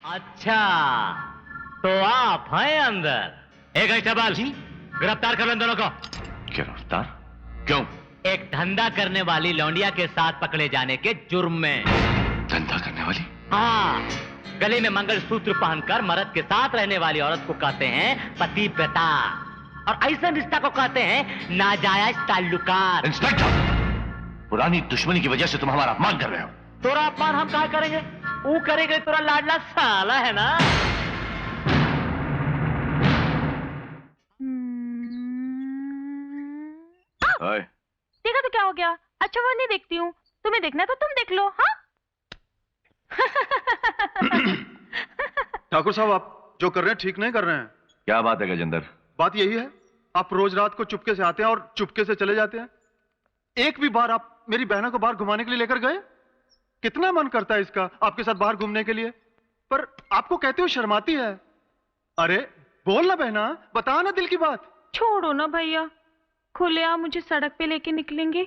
अच्छा, तो आप हैं अंदर। एक कांस्टेबल जी, गिरफ्तार कर लो इन दोनों को। गिरफ्तार? क्यों? एक धंधा करने वाली लौंडिया के साथ पकड़े जाने के जुर्म में। धंधा करने वाली? हाँ, गले में मंगलसूत्र पहनकर मर्द के साथ रहने वाली औरत को कहते हैं पतिव्रता, और ऐसा रिश्ता को कहते हैं नाजायज ताल्लुकात। इंस्पेक्टर, पुरानी दुश्मनी की वजह से तुम हमारा अपमान कर रहे हो। तोरा अपमान हम कहा करेंगे? वो करेंगे, तोरा लाडला साला है ना। देखा तो क्या हो गया? अच्छा वो नहीं देखती हूँ, तुम्हें देखना है तो तुम देख लो। हाँ ठाकुर साहब, आप जो कर रहे हैं ठीक नहीं कर रहे हैं। क्या बात है गजेंद्र? बात यही है, आप रोज रात को चुपके से आते हैं और चुपके से चले जाते हैं। एक भी बार आप मेरी बहनों को बाहर घुमाने के लिए लेकर गए? कितना मन करता है इसका आपके साथ बाहर घूमने के लिए, पर आपको कहते हो शर्माती है। अरे बोल ना बहना, बता ना दिल की बात। छोड़ो ना भैया, खुलेआम मुझे सड़क पे लेके निकलेंगे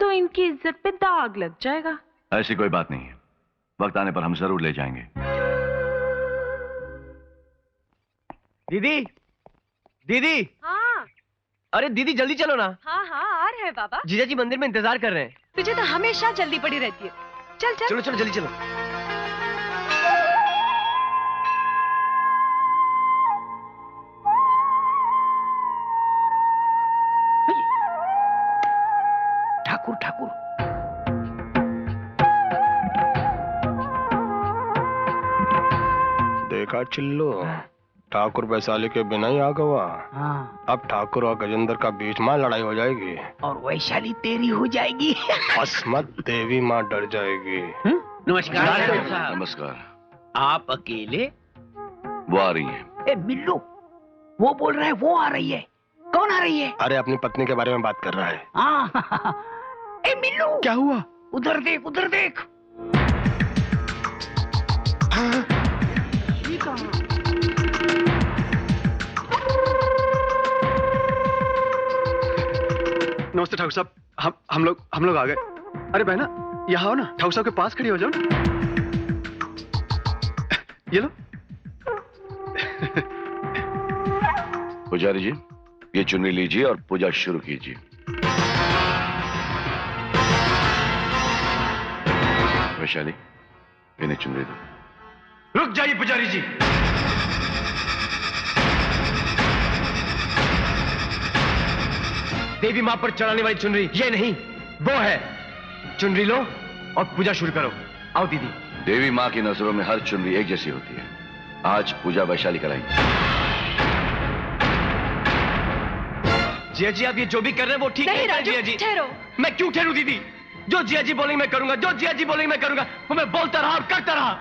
तो इनकी इज्जत पे दाग लग जाएगा। ऐसी कोई बात नहीं है, वक्त आने पर हम जरूर ले जाएंगे। दीदी, दीदी। हाँ। अरे दीदी जल्दी चलो ना। हाँ हाँ आ रहे हैं बाबा। जीजा जी मंदिर में इंतजार कर रहे हैं। तुझे तो हमेशा जल्दी पड़ी रहती है। चल चल। चलो चलो जल्दी चलो। ठाकुर ठाकुर। देखा चिल्लो, ठाकुर वैशाली के बिना ही आ गवा। हाँ। अब ठाकुर और गजेंद्र का बीच में लड़ाई हो जाएगी और वैशाली तेरी हो जाएगी। अस्मत देवी माँ डर जाएगी। नमस्कार। नमस्कार। आप अकेले? वो आ रही हैं। ए मिल्लू, वो बोल रहा है वो आ रही है। कौन आ रही है? अरे अपनी पत्नी के बारे में बात कर रहा है। हाँ। ए मिल्लू, क्या हुआ? उधर देख, उधर देख। हाँ। नमस्ते ठाकुर साहब, हम लोग आ गए। अरे बहना यहाँ आओ ना, ठाकुर साहब के पास खड़ी हो जाओ ना। ये लो। पुजारी जी, ये चुन्नी लीजिए और पूजा शुरू कीजिए। वैशाली, इन्हें चुनरी दो। रुक जाइए पुजारी जी। देवी मां पर चढ़ाने वाली चुनरी ये नहीं, वो है। चुनरी लो और पूजा शुरू करो। आओ दीदी। देवी मां की नजरों में हर चुनरी एक जैसी होती है। आज पूजा वैशाली कराएंगे। जिया जी, आप ये जो भी कर रहे हैं वो ठीक नहीं है। राजू, जिया जी, ठहरो। मैं क्यों ठहरूं दीदी? जो जिया जी बोलेंगे मैं करूंगा, जो जिया जी बोलेंगे मैं करूंगा। वो मैं बोलता रहा और करता रहा।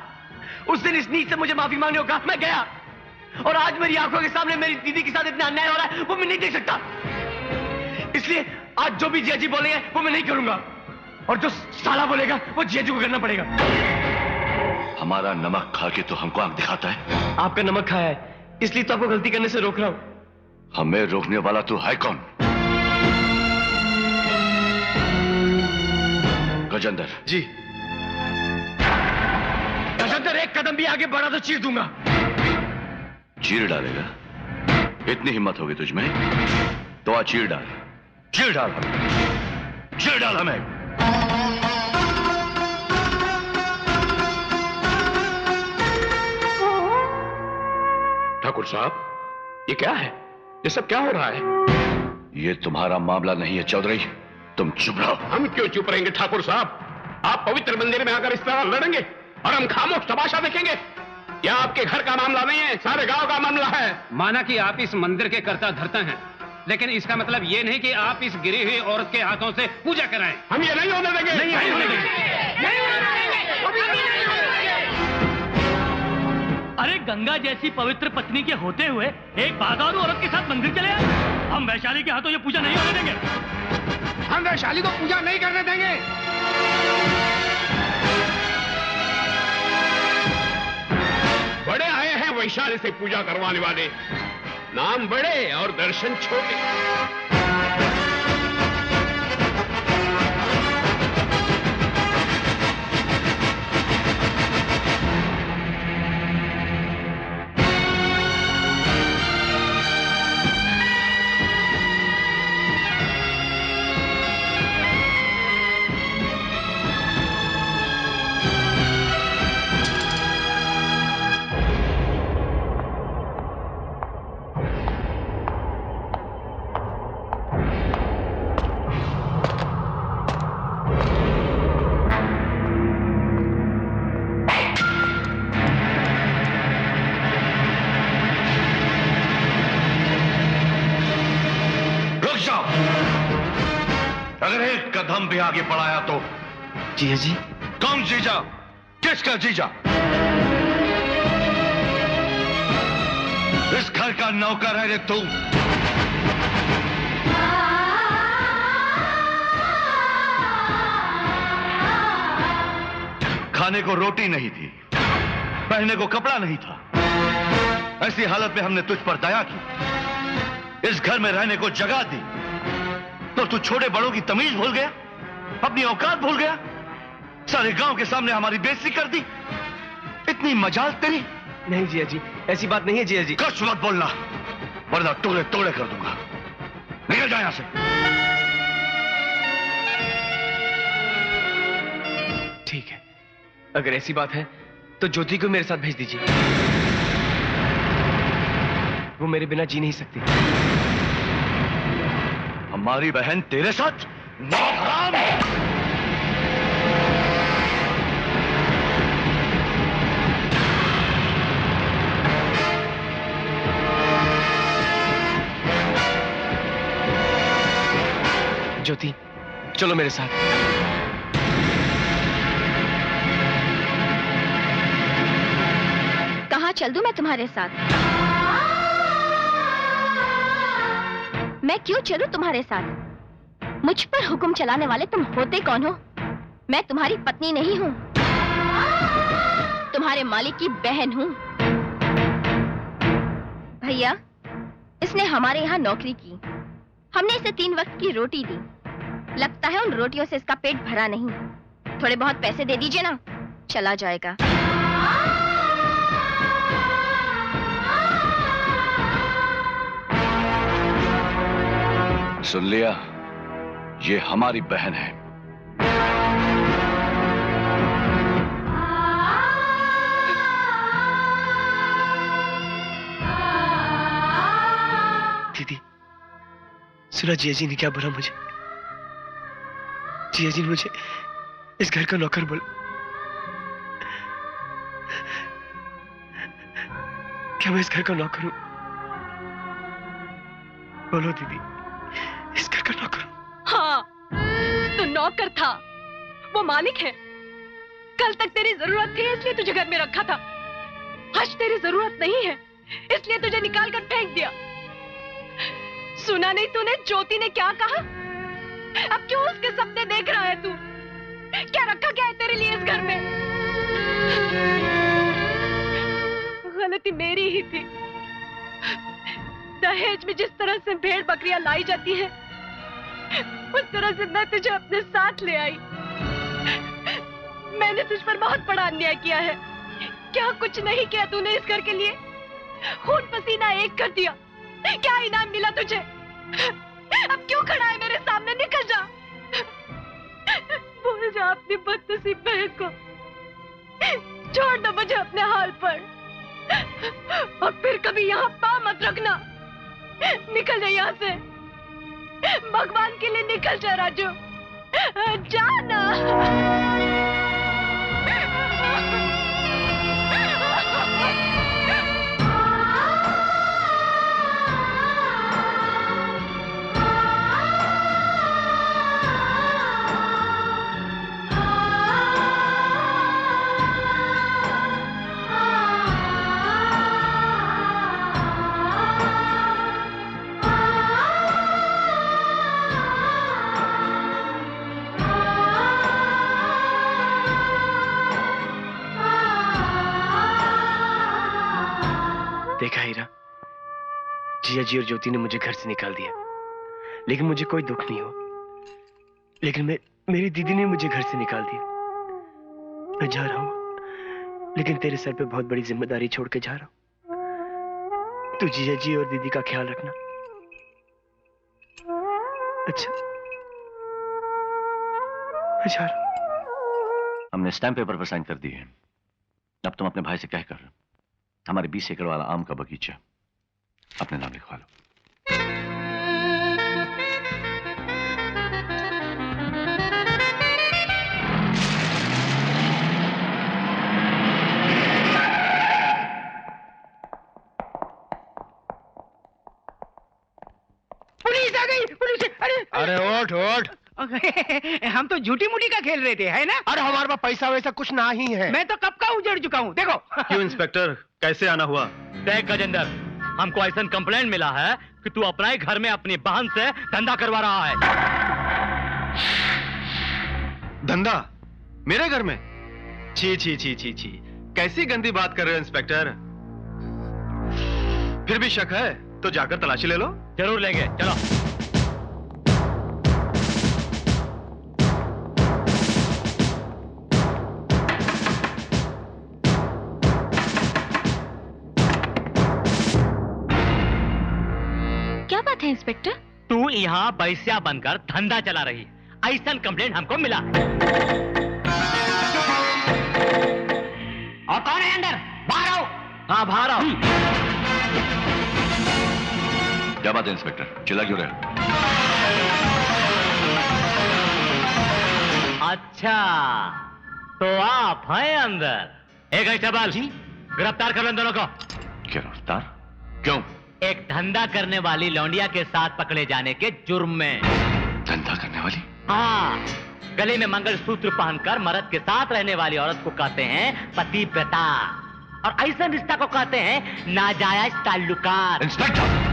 उस दिन इस नीच से मुझे माफी मांगने को कहा, मैं गया, और आज मेरी आंखों के सामने मेरी दीदी के साथ इतना अन्याय हो रहा है वो मैं नहीं देख सकता। इसलिए आज जो भी जिया जी बोलेंगे वो मैं नहीं करूंगा, और जो साला बोलेगा वो जिया जी को करना पड़ेगा। हमारा नमक खा के तो हमको आंख दिखाता है। आपका नमक खाया है, इसलिए तो आपको गलती करने से रोक रहा हूं। हमें रोकने वाला तू है कौन? गजेंद्र जी। गजेंद्र, एक कदम भी आगे बढ़ा तो चीर दूंगा। चीर डालेगा? इतनी हिम्मत होगी तुझमें तो आ चीर डाल। चीर डाल हमें, चीर डाल हमें। ठाकुर साहब, ये क्या है? ये सब क्या हो रहा है? ये तुम्हारा मामला नहीं है चौधरी, तुम चुप रहो। हम क्यों चुप रहेंगे ठाकुर साहब? आप पवित्र मंदिर में आकर इस तरह लड़ेंगे और हम खामोश तमाशा देखेंगे? यह आपके घर का मामला नहीं है, सारे गांव का मामला है। माना कि आप इस मंदिर के कर्ता धर्ता हैं, लेकिन इसका मतलब ये नहीं कि आप इस गिरी हुई औरत के हाथों से पूजा कराएं। हम ये नहीं होने देंगे। नहीं होने देंगे। अरे गंगा जैसी पवित्र पत्नी के होते हुए एक बागारू औरत के साथ मंदिर चले आए। हम वैशाली के हाथों ये पूजा नहीं होने देंगे। हम वैशाली को पूजा नहीं करने देंगे। बड़े आए हैं वैशाली से पूजा करवाने वाले, नाम बड़े और दर्शन छोटे। गम भी आगे बढ़ाया तो। जीजा जी। कौन जीजा? किसका जीजा? इस घर का नौकर है रे तू। खाने को रोटी नहीं थी, पहनने को कपड़ा नहीं था। ऐसी हालत में हमने तुझ पर दया की, इस घर में रहने को जगह दी, तो तू छोटे बड़ों की तमीज भूल गया, अपनी औकात भूल गया, सारे गांव के सामने हमारी बेइज्जती कर दी। इतनी मजाल तेरी? नहीं जिया जी, ऐसी बात नहीं है जिया जी। कुछ मत बोलना, वरना टुकड़े टुकड़े कर दूंगा। निकल जा यहां से। ठीक है, अगर ऐसी बात है तो ज्योति को मेरे साथ भेज दीजिए। वो मेरे बिना जी नहीं सकती। हमारी बहन तेरे साथ? नहीं हराम! ज्योति, चलो मेरे साथ। कहाँ चल दूं मैं तुम्हारे साथ? मैं क्यों चलूं तुम्हारे साथ? मुझ पर हुक्म चलाने वाले तुम होते कौन हो? मैं तुम्हारी पत्नी नहीं हूं, तुम्हारे मालिक की बहन हूं। भैया, इसने हमारे यहाँ नौकरी की, हमने इसे 3 वक्त की रोटी दी। लगता है उन रोटियों से इसका पेट भरा नहीं। थोड़े बहुत पैसे दे दीजिए ना, चला जाएगा। सुन लिया, ये हमारी बहन है। दीदी, सुना जिया जी ने क्या बोला मुझे? जिया जी ने मुझे इस घर का नौकर बोला। क्या मैं इस घर का नौकर हूं? बोलो दीदी, इस घर का नौकर हूं? हाँ, तो नौकर था, वो मालिक है। कल तक तेरी जरूरत थी इसलिए तुझे घर में रखा था। आज तेरी जरूरत नहीं है इसलिए तुझे निकाल कर फेंक दिया। सुना नहीं तूने ज्योति ने क्या कहा? अब क्यों उसके सपने देख रहा है तू? क्या रखा क्या है तेरे लिए इस घर में? गलती मेरी ही थी। दहेज में जिस तरह से भेड़ बकरियां लाई जाती है, उस तरह से मैं तुझे अपने साथ ले आई। मैंने तुझ पर बहुत बड़ा अन्याय किया है। क्या कुछ नहीं किया तूने इस घर के लिए? खून पसीना एक कर दिया। क्या इनाम मिला तुझे? अब क्यों खड़ा है मेरे सामने? निकल जा। भूल जा अपनी बदनसीब बहन को। छोड़ दो मुझे अपने हाल पर, और फिर कभी यहाँ पाँव मत रखना। निकल जा यहाँ से। भगवान के लिए निकल जा राजू, जाना। देखा हीरा, जिया जी और ज्योति ने मुझे घर से निकाल दिया, लेकिन मुझे कोई दुख नहीं हुआ। लेकिन मेरी दीदी ने मुझे घर से निकाल दिया। मैं जा रहा हूं, लेकिन तेरे सर पे बहुत बड़ी जिम्मेदारी छोड़ के जा रहा हूं। तू जिया जी और दीदी का ख्याल रखना। अच्छा, मैं जा रहा हूं। हमने स्टैम्प पेपर पर साइन कर दी है। अब तुम अपने भाई से कहकर हमारे 20 एकड़ वाला आम का बगीचा अपने नाम लिखवा लो। पुलिस आ गई, पुलिस! अरे अरे उठ उठ, हम तो झूठी मूठी का खेल रहे थे, है ना? अरे हमारे पास पैसा वैसा कुछ ना ही है। मैं तो कब का उजड़ चुका हूँ, देखो। क्यों इंस्पेक्टर, कैसे आना हुआ? देख गजेंद्र, हमको ऐसा कंप्लेंट मिला है कि तू अपना ही घर में अपनी बहन से धंधा करवा रहा है। धंधा? मेरे घर में? छी छी छी छी छी, कैसी गंदी बात कर रहे हो इंस्पेक्टर। फिर भी शक है तो जाकर तलाशी ले लो। जरूर लेंगे, चलो। क्या बात है इंस्पेक्टर? तू यहाँ बैस्या बनकर धंधा चला रही है, ऐसा कंप्लेंट हमको मिला। और कौन है अंदर? बाहर आओ। हाँ, बाहर आओ। क्या बात है इंस्पेक्टर, चिल्ला क्यों रहे? अच्छा, तो आप हैं अंदर। एक कांस्टेबल जी, गिरफ्तार कर लो इन दोनों को। गिरफ्तार? क्यों? एक धंधा करने वाली लौंडिया के साथ पकड़े जाने के जुर्म में। धंधा करने वाली? हाँ, गले में मंगलसूत्र पहनकर मर्द के साथ रहने वाली औरत को कहते हैं पतिव्रता, और ऐसा रिश्ता को कहते हैं नाजायज ताल्लुकात। इंस्पेक्टर,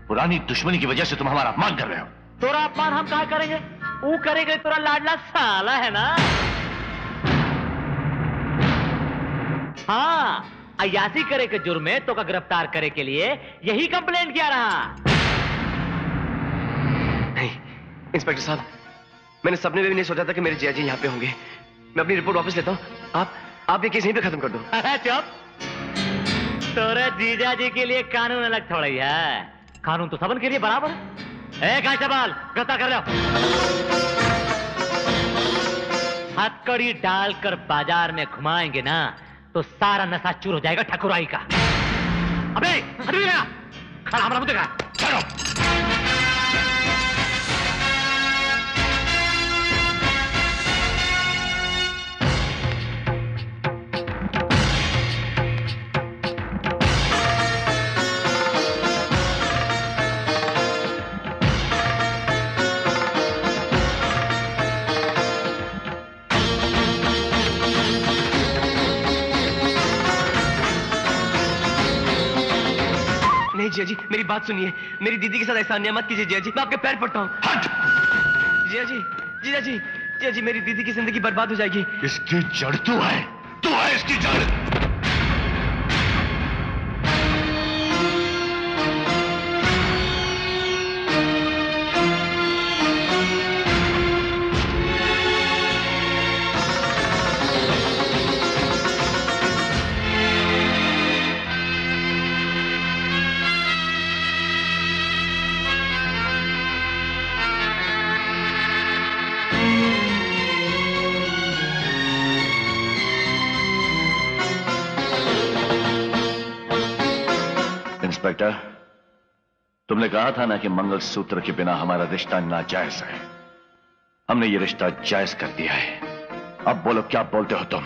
पुरानी दुश्मनी की वजह से तुम हमारा अपमान कर रहे हो। तोरा अपमान हम कहाँ करेंगे? वो करेंगे, तोरा लाडला साला है ना। हाँ, अयासी करे के जुर्म में तो का गिरफ्तार करे के लिए यही कंप्लेंट किया रहा। नहीं इंस्पेक्टर साहब, मैंने सपने में भी नहीं सोचा था कि मेरे जिया जी यहाँ पे होंगे। मैं अपनी रिपोर्ट वापस लेता हूँ। आप ये केस यहीं पे खत्म कर दो। अरे चुप, तोरे जीजा जी के लिए कानून अलग थोड़ा ही है, कानून तो सबन के लिए बराबर है। कांस्टेबल, गिरफ्तार कर लो। हथकड़ी डालकर बाजार में घुमाएंगे ना तो सारा नशा चूर हो जाएगा ठकुराई का। अबे हटो ना, खड़ा हमारा मुंह देखा। चलो। नहीं जिया जी, मेरी बात सुनिए। मेरी दीदी के साथ ऐसा अन्याय मत कीजिए जिया जी, मैं आपके पैर पड़ता हूँ। हट! जिया जी, जिया जी, जिया जी, मेरी दीदी की जिंदगी बर्बाद हो जाएगी। इसकी जड़ तू है इसकी जड़। इंस्पेक्टर, तुमने कहा था ना कि मंगलसूत्र के बिना हमारा रिश्ता नाजायज है। हमने ये रिश्ता जायज कर दिया है। अब बोलो, क्या बोलते हो तुम?